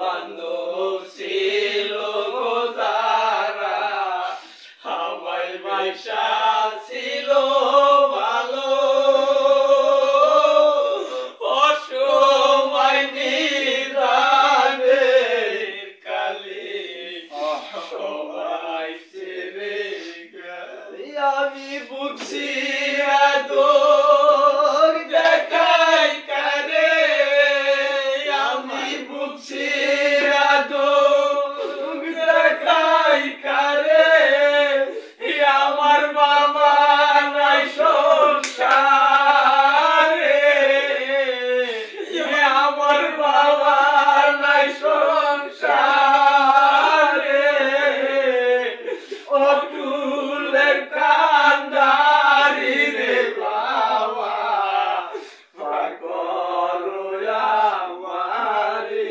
বান্ধব ছিল গো যারা আমায় বাইসা ছিল ভালো অসময় নিদানের কালে সবাই ছেড়ে গেল আমি বুঝছি আদর দেখাই কারে আমি বুঝছি আদর দেখাই কারে আমার বাবা নাই সংসারে আমার বাবা নাই সংসারে অতুলের কান্দারি রে বাবা পাগল আমারে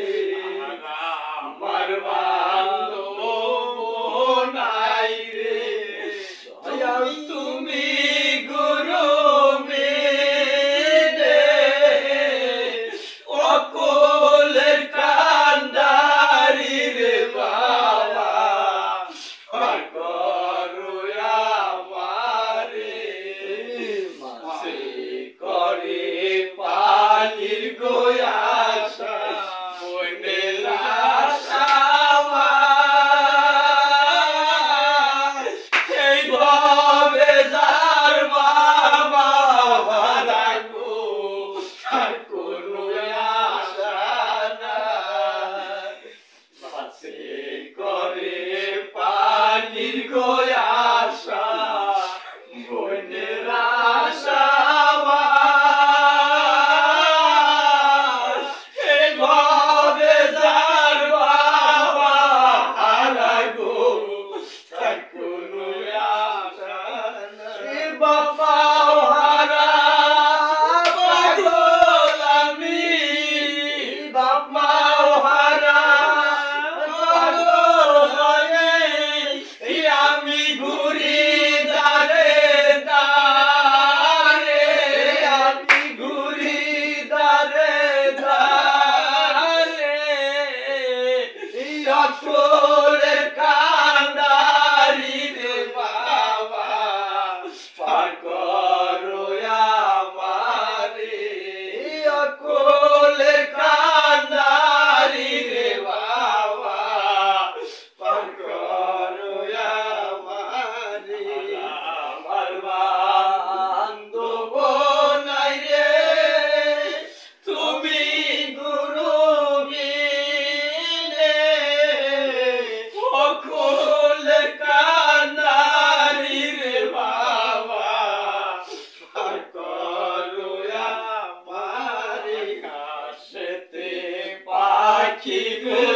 আমার বান্ধব নাই রে দয়াল তুমি গুরু মেরে অকুলের কান্দারি রে বাবা পাগল আমারে মাঝে করে পানির গোয়াসা বনের আশা এই ভাবে যার বাবা হারাগো তার কোনো আশা নাই মাঝে করে পানির গোয়াসা বনের আশা এই ভাবে যার বাবা হারাগো তার কোনো আশা নাই বাবা হারা পাগল আমি বাপ মাও হারা পাগল আমি ঘুরি দারে দারে আমি ঘুরি দারে দারে অসলের কান্দারি রে বাবা পাগল আমারে অকলের কান্দারি রে বাবা পাগল আমারে আমার বান্ধব নাই রে তুমি গুরু বিনে অকুলের কান্দারি রে বাবা পাগল আমারে হাসতে পাখি গো